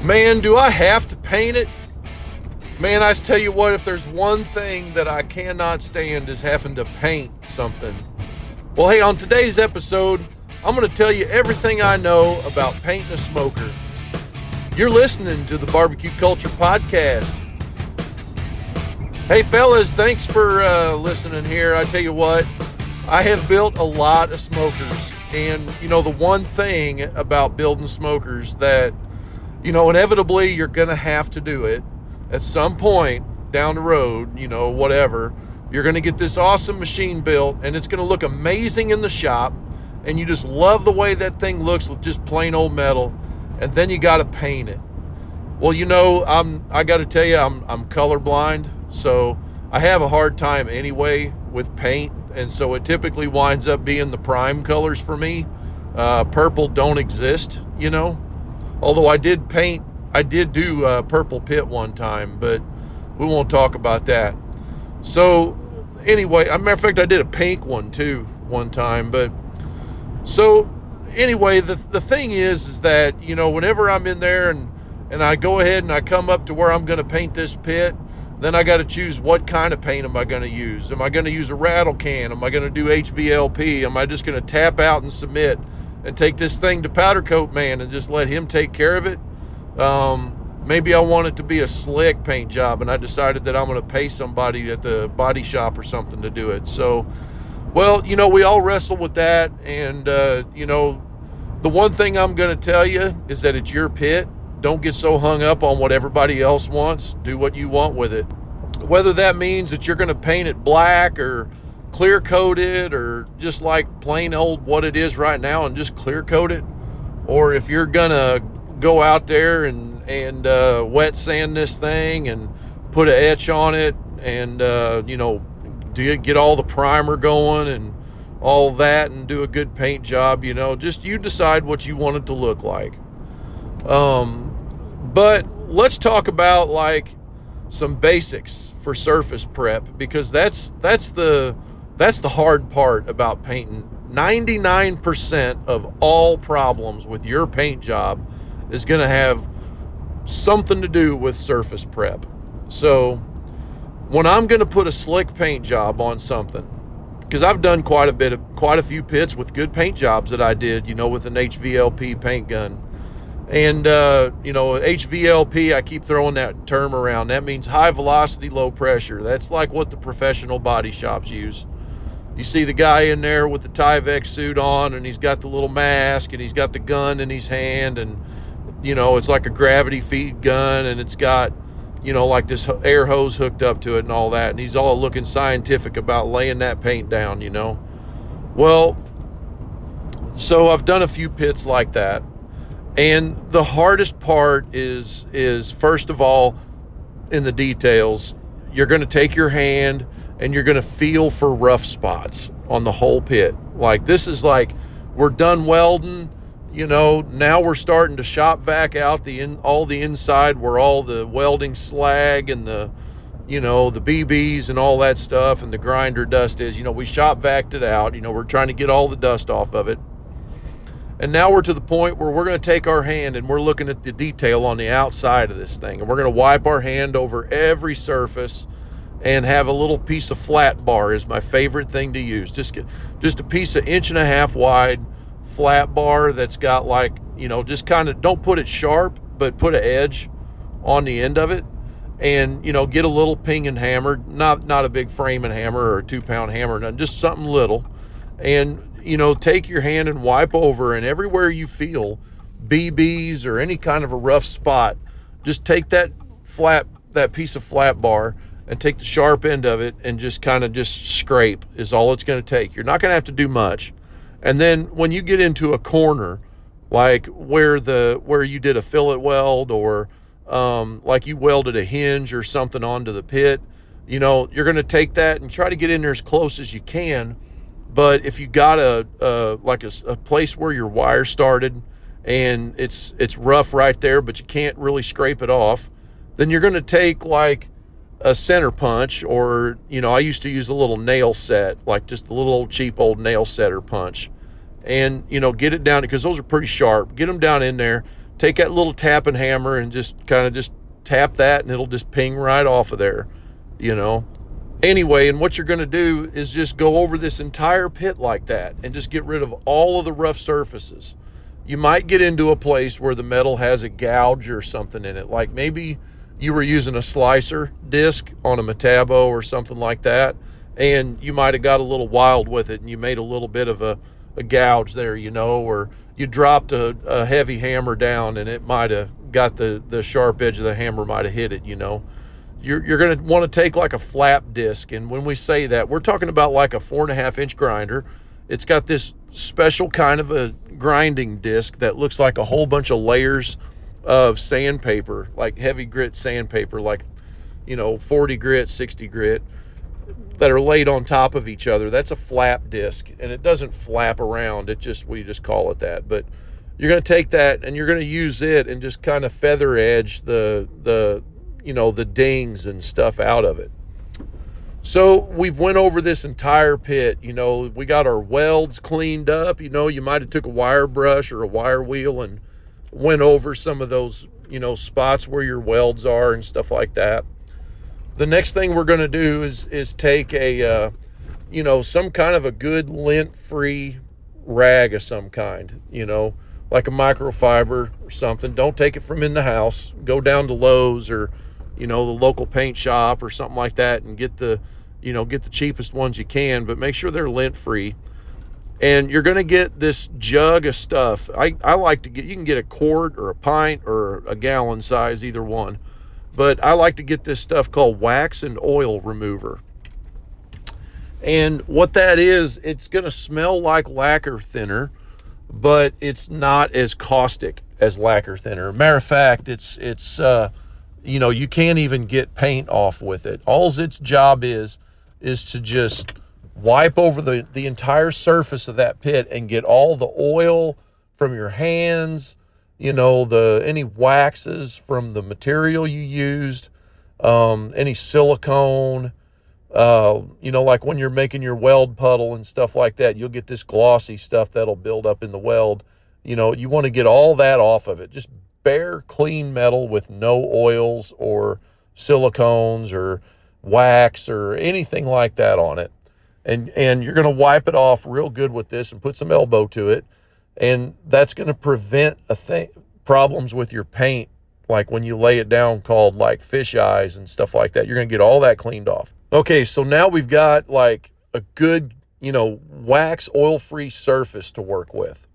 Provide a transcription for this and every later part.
Man, do I have to paint it? Man, I tell you what, if there's one thing that I cannot stand is having to paint something. Well, hey, on today's episode, I'm going to tell you everything I know about painting a smoker. You're listening to the Barbecue Culture Podcast. Hey, fellas, thanks for listening here. I tell you what, I have built a lot of smokers. And, the one thing about building smokers that, inevitably you're going to have to do it at some point down the road, whatever. You're going to get this awesome machine built, and it's going to look amazing in the shop, and you just love the way that thing looks with just plain old metal, and then you got to paint it. Well, I got to tell you, I'm colorblind, so I have a hard time anyway with paint, and so it typically winds up being the prime colors for me. Purple don't exist, although I did do purple pit one time, but we won't talk about that. So anyway, as a matter of fact, I did a pink one too one time. But so anyway, the thing is that, whenever I'm in there and I go ahead and I come up to where I'm going to paint this pit, then I got to choose what kind of paint am I going to use. Am I going to use a rattle can? Am I going to do HVLP? Am I just going to tap out and submit and take this thing to powder coat man and just let him take care of it? Maybe I want it to be a slick paint job, and I decided that I'm going to pay somebody at the body shop or something to do it. So, well, we all wrestle with that, and, the one thing I'm going to tell you is that it's your pit. Don't get so hung up on what everybody else wants. Do what you want with it. Whether that means that you're going to paint it black or clear coat it, or just like plain old what it is right now and just clear coat it, or if you're going to go out there and wet sand this thing and put an etch on it and, get all the primer going and all that and do a good paint job, just you decide what you want it to look like. But let's talk about like some basics for surface prep, because that's the hard part about painting. 99% of all problems with your paint job is going to have something to do with surface prep. So when I'm going to put a slick paint job on something, because I've done quite a few pits with good paint jobs that I did, with an HVLP paint gun. And, HVLP, I keep throwing that term around. That means high velocity, low pressure. That's like what the professional body shops use. You see the guy in there with the Tyvek suit on, and he's got the little mask, and he's got the gun in his hand, and, it's like a gravity feed gun, and it's got, like this air hose hooked up to it and all that. And he's all looking scientific about laying that paint down, Well, so I've done a few pits like that. And the hardest part is first of all, in the details. You're going to take your hand and you're going to feel for rough spots on the whole pit. Like, this is like, we're done welding, now we're starting to shop vac out all the inside where all the welding slag and the BBs and all that stuff and the grinder dust is. We shop vaced it out. We're trying to get all the dust off of it. And now we're to the point where we're going to take our hand and we're looking at the detail on the outside of this thing. And we're going to wipe our hand over every surface and have a little piece of flat bar is my favorite thing to use. Just a piece of 1.5 inch wide flat bar that's got like, just kind of, don't put it sharp, but put an edge on the end of it. And, get a little pinging hammer, not a big framing hammer or a 2-pound hammer, nothing, just something little. And, take your hand and wipe over, and everywhere you feel BBs or any kind of a rough spot, just take that piece of flat bar and take the sharp end of it and just kind of scrape is all it's going to take. You're not going to have to do much. And then when you get into a corner, like where you did a fillet weld, or like you welded a hinge or something onto the pit, you're going to take that and try to get in there as close as you can. But if you got a place where your wire started and it's rough right there, but you can't really scrape it off, then you're going to take like a center punch, or, I used to use a little nail set, like just a little cheap old nail setter punch, and, get it down, because those are pretty sharp. Get them down in there, take that little tapping hammer and just kind of just tap that, and it'll just ping right off of there, you know. Anyway, and what you're going to do is just go over this entire pit like that and just get rid of all of the rough surfaces. You might get into a place where the metal has a gouge or something in it, like maybe you were using a slicer disc on a Metabo or something like that, and you might have got a little wild with it and you made a little bit of a gouge there, you know, or you dropped a heavy hammer down and it might have got the sharp edge of the hammer might have hit it, you know. You're going to want to take like a flap disc, and when we say that, we're talking about like a 4.5-inch grinder. It's got this special kind of a grinding disc that looks like a whole bunch of layers of sandpaper, like heavy grit sandpaper, like, you know, 40 grit, 60 grit, that are laid on top of each other. That's a flap disc, and it doesn't flap around. We just call it that. But you're going to take that and you're going to use it and just kind of feather edge the you know, the dings and stuff out of it. So we've went over this entire pit. You know, we got our welds cleaned up. You know, you might have took a wire brush or a wire wheel and went over some of those, you know, spots where your welds are and stuff like that. The next thing we're going to do is take a you know, some kind of a good lint-free rag of some kind, you know, like a microfiber or something. Don't take it from in the house. Go down to Lowe's or, you know, the local paint shop or something like that and get the cheapest ones you can, but make sure they're lint free. And you're going to get this jug of stuff. I like to get, you can get a quart or a pint or a gallon size, either one, but I like to get this stuff called wax and oil remover. And what that is, it's going to smell like lacquer thinner, but it's not as caustic as lacquer thinner. Matter of fact, it's you know, you can't even get paint off with it. All its job is to just wipe over the entire surface of that pit and get all the oil from your hands, you know, any waxes from the material you used, any silicone, you know, like when you're making your weld puddle and stuff like that, you'll get this glossy stuff that'll build up in the weld. You know, you want to get all that off of it. Just bare, clean metal with no oils or silicones or wax or anything like that on it. And you're going to wipe it off real good with this and put some elbow to it. And that's going to prevent problems with your paint, like when you lay it down, called like fish eyes and stuff like that. You're going to get all that cleaned off. Okay, so now we've got like a good, you know, wax oil-free surface to work with.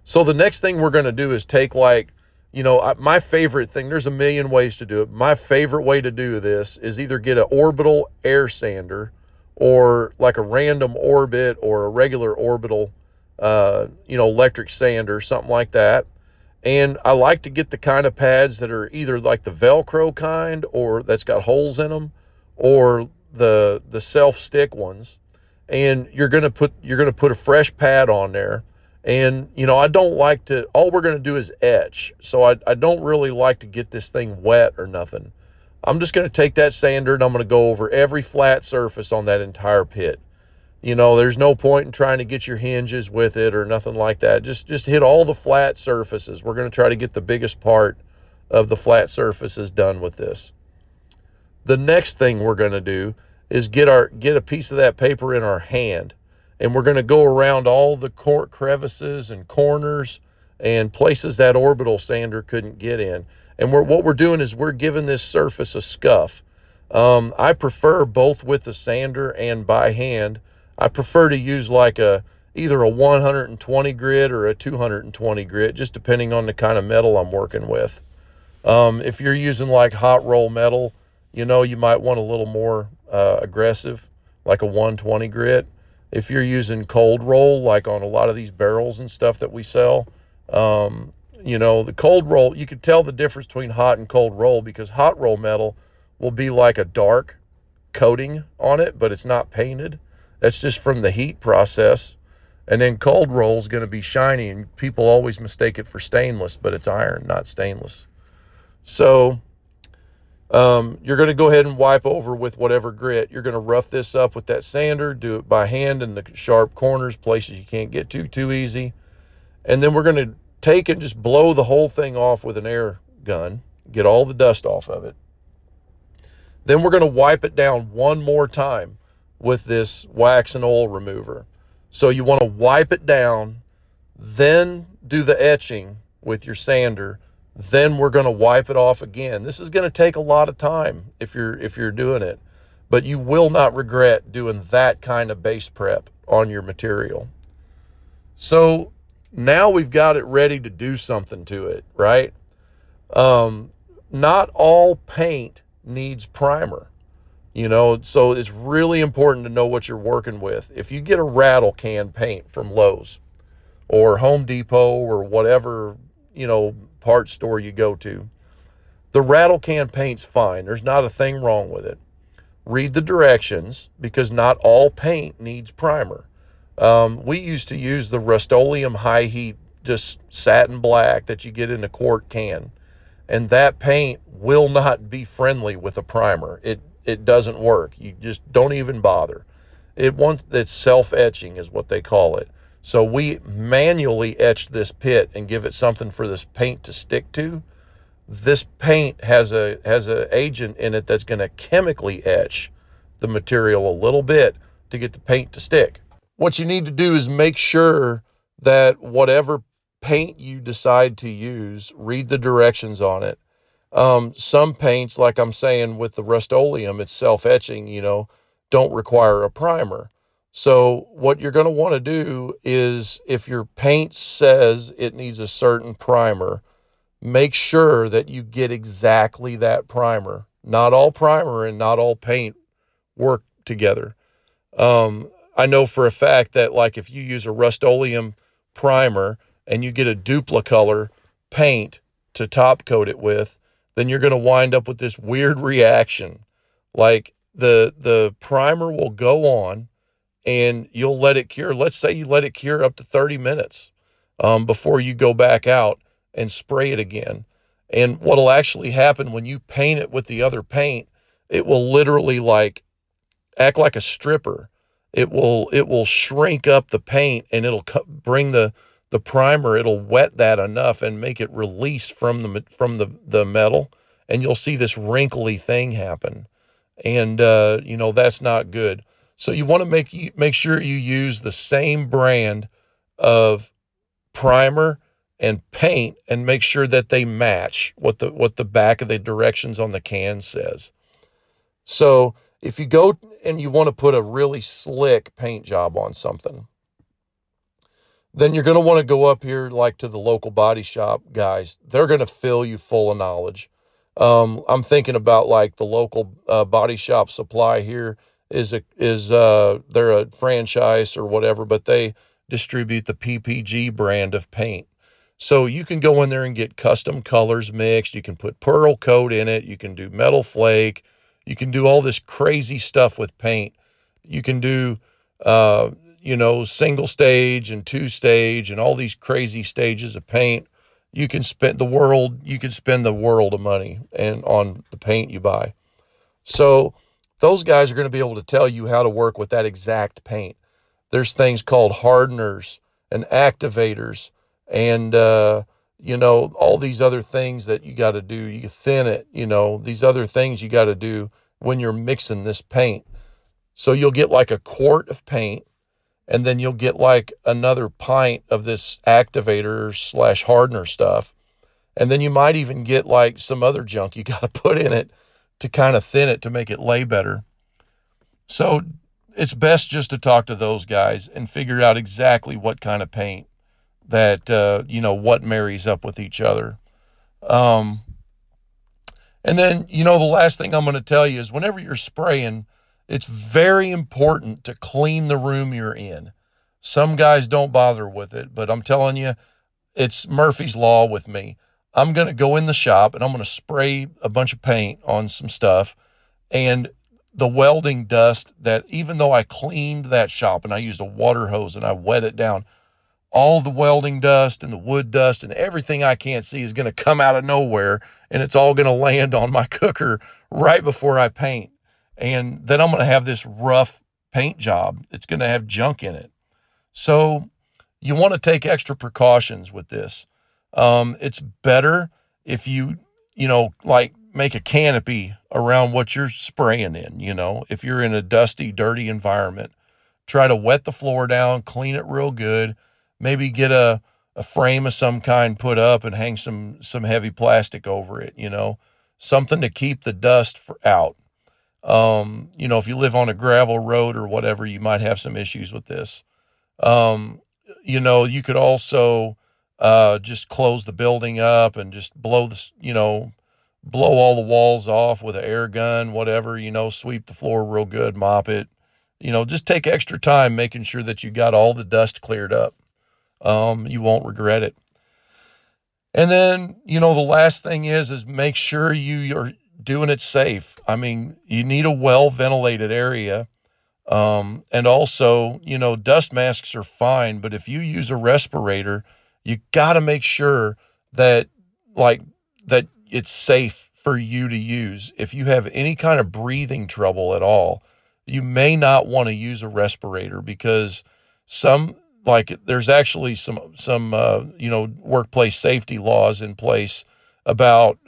So the next thing we're going to do is take, like, you know, my favorite thing, there's a million ways to do it. My favorite way to do this is either get an orbital air sander or like a random orbit or a regular orbital, you know, electric sander, something like that. And I like to get the kind of pads that are either like the Velcro kind, or that's got holes in them, or the self-stick ones. And you're going to put a fresh pad on there. And, you know, I don't like to, all we're going to do is etch. So I don't really like to get this thing wet or nothing. I'm just going to take that sander and I'm going to go over every flat surface on that entire pit. You know, there's no point in trying to get your hinges with it or nothing like that. Just hit all the flat surfaces. We're going to try to get the biggest part of the flat surfaces done with this. The next thing we're going to do is get a piece of that paper in our hand. And we're going to go around all the crevices and corners and places that orbital sander couldn't get in. And what we're doing is we're giving this surface a scuff. I prefer both with the sander and by hand. I prefer to use like either a 120 grit or a 220 grit, just depending on the kind of metal I'm working with. If you're using like hot roll metal, you know, you might want a little more aggressive, like a 120 grit. If you're using cold roll, like on a lot of these barrels and stuff that we sell, you know, the cold roll, you could tell the difference between hot and cold roll, because hot roll metal will be like a dark coating on it, but it's not painted. That's just from the heat process. And then cold roll is going to be shiny, and people always mistake it for stainless, but it's iron, not stainless. So you're going to go ahead and wipe over with whatever grit. You're going to rough this up with that sander, do it by hand in the sharp corners, places you can't get to too easy. And then we're going to take and just blow the whole thing off with an air gun, get all the dust off of it. Then we're going to wipe it down one more time with this wax and oil remover. So you want to wipe it down, then do the etching with your sander. Then we're going to wipe it off again. This is going to take a lot of time if you're doing it, but you will not regret doing that kind of base prep on your material. So now we've got it ready to do something to it, right? Not all paint needs primer, so it's really important to know what you're working with. If you get a rattle can paint from Lowe's or Home Depot or whatever, parts store you go to, the rattle can paint's fine. There's not a thing wrong with it. Read the directions, because not all paint needs primer. We used to use the Rust-Oleum high heat, just satin black that you get in a quart can. And that paint will not be friendly with a primer. It doesn't work. You just don't even bother. It's self-etching is what they call it. So we manually etched this pit and give it something for this paint to stick to. This paint has a agent in it that's going to chemically etch the material a little bit to get the paint to stick. What you need to do is make sure that whatever paint you decide to use, read the directions on it. Some paints, like I'm saying with the Rust-Oleum, it's self-etching, don't require a primer. So what you're going to want to do is, if your paint says it needs a certain primer, make sure that you get exactly that primer. Not all primer and not all paint work together. I know for a fact that, like, if you use a Rust-Oleum primer and you get a Duplicolor paint to top coat it with, then you're going to wind up with this weird reaction. Like, the primer will go on and you'll let it cure. Let's say you let it cure up to 30 minutes before you go back out and spray it again. And what'll actually happen when you paint it with the other paint, it will literally act like a stripper. It will shrink up the paint, and it'll bring the primer. It'll wet that enough and make it release from the metal, and you'll see this wrinkly thing happen. And that's not good. So you want to make sure you use the same brand of primer and paint, and make sure that they match what the back of the directions on the can says. So if you go and you want to put a really slick paint job on something, then you're going to want to go up here, like, to the local body shop guys. They're going to fill you full of knowledge. I'm thinking about, like, the local body shop supply here they're a franchise or whatever, but they distribute the PPG brand of paint. So you can go in there and get custom colors mixed. You can put pearl coat in it. You can do metal flake. You can do all this crazy stuff with paint. You can do, single stage and 2-stage and all these crazy stages of paint. You can spend the world of money on the paint you buy. So those guys are going to be able to tell you how to work with that exact paint. There's things called hardeners and activators and, all these other things that you got to do. You thin it, these other things you got to do when you're mixing this paint. So you'll get like a quart of paint, and then you'll get like another pint of this activator / hardener stuff. And then you might even get like some other junk you got to put in it to kind of thin it to make it lay better. So it's best just to talk to those guys and figure out exactly what kind of paint that, what marries up with each other. And then, the last thing I'm going to tell you is, whenever you're spraying, it's very important to clean the room you're in. Some guys don't bother with it, but I'm telling you, it's Murphy's Law with me. I'm going to go in the shop and I'm going to spray a bunch of paint on some stuff, and the welding dust, that even though I cleaned that shop and I used a water hose and I wet it down, all the welding dust and the wood dust and everything I can't see is going to come out of nowhere, and it's all going to land on my cooker right before I paint. And then I'm going to have this rough paint job. It's going to have junk in it. So you want to take extra precautions with this. It's better if like make a canopy around what you're spraying in. If you're in a dusty, dirty environment, try to wet the floor down, clean it real good, maybe get a frame of some kind put up and hang some heavy plastic over it, something to keep the dust out. If you live on a gravel road or whatever, you might have some issues with this. You could also just close the building up and just blow all the walls off with an air gun, whatever, sweep the floor real good, mop it, just take extra time making sure that you got all the dust cleared up. You won't regret it. And then, the last thing is make sure you're doing it safe. I mean, you need a well-ventilated area. And also, dust masks are fine, but if you use a respirator, you got to make sure that it's safe for you to use. If you have any kind of breathing trouble at all, you may not want to use a respirator, because there's actually some workplace safety laws in place about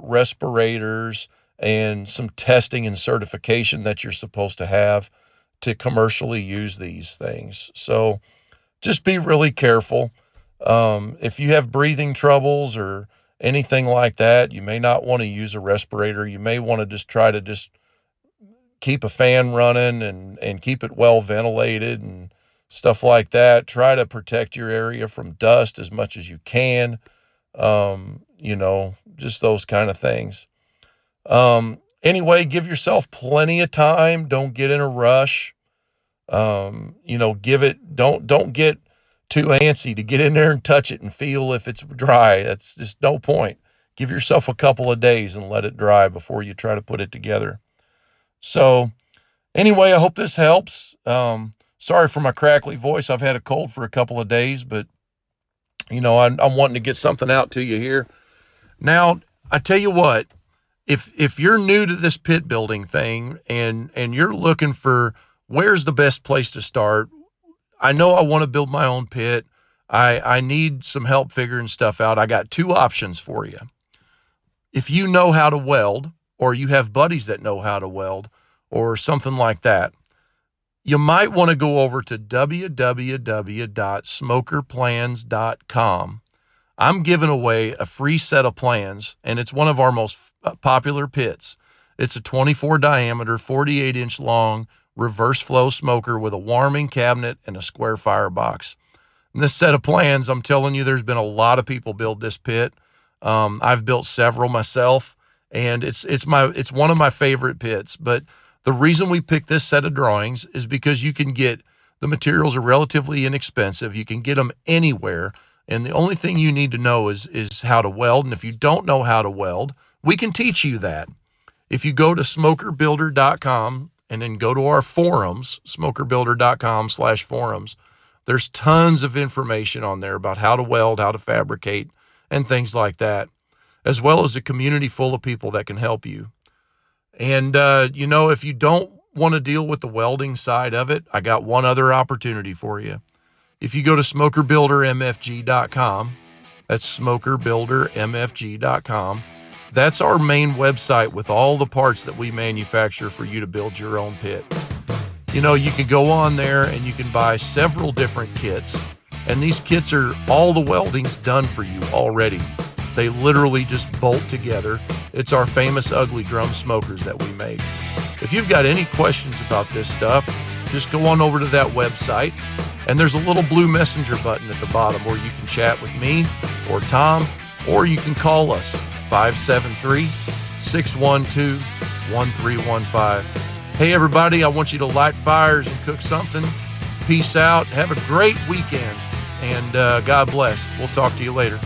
respirators and some testing and certification that you're supposed to have to commercially use these things. So just be really careful. If you have breathing troubles or anything like that, you may not want to use a respirator. You may want to try to keep a fan running and keep it well ventilated and stuff like that. Try to protect your area from dust as much as you can. Just those kind of things. Anyway, give yourself plenty of time. Don't get in a rush. Don't get too antsy to get in there and touch it and feel if it's dry. That's just no point. Give yourself a couple of days and let it dry before you try to put it together. So anyway, I hope this helps. Sorry for my crackly voice. I've had a cold for a couple of days, but I'm wanting to get something out to you here. Now, I tell you what, if you're new to this pit building thing and you're looking for where's the best place to start, I know I want to build my own pit. I need some help figuring stuff out. I got two options for you. If you know how to weld, or you have buddies that know how to weld, or something like that, you might want to go over to www.smokerplans.com. I'm giving away a free set of plans, and it's one of our most popular pits. It's a 24 diameter, 48 inch long reverse flow smoker with a warming cabinet and a square firebox. And this set of plans, I'm telling you, there's been a lot of people build this pit. I've built several myself, and it's one of my favorite pits. But the reason we picked this set of drawings is because the materials are relatively inexpensive. You can get them anywhere. And the only thing you need to know is how to weld. And if you don't know how to weld, we can teach you that. If you go to SmokerBuilder.com and then go to our forums, SmokerBuilder.com/forums, there's tons of information on there about how to weld, how to fabricate, and things like that, as well as a community full of people that can help you. And, if you don't want to deal with the welding side of it, I got one other opportunity for you. If you go to SmokerBuilderMFG.com, that's SmokerBuilderMFG.com, that's our main website with all the parts that we manufacture for you to build your own pit. You can go on there and you can buy several different kits, and these kits are all the welding's done for you already. They literally just bolt together. It's our famous ugly drum smokers that we make. If you've got any questions about this stuff, just go on over to that website, and there's a little blue messenger button at the bottom where you can chat with me or Tom, or you can call us 573-612-1315. Hey everybody, I want you to light fires and cook something. Peace out. Have a great weekend, and God bless. We'll talk to you later.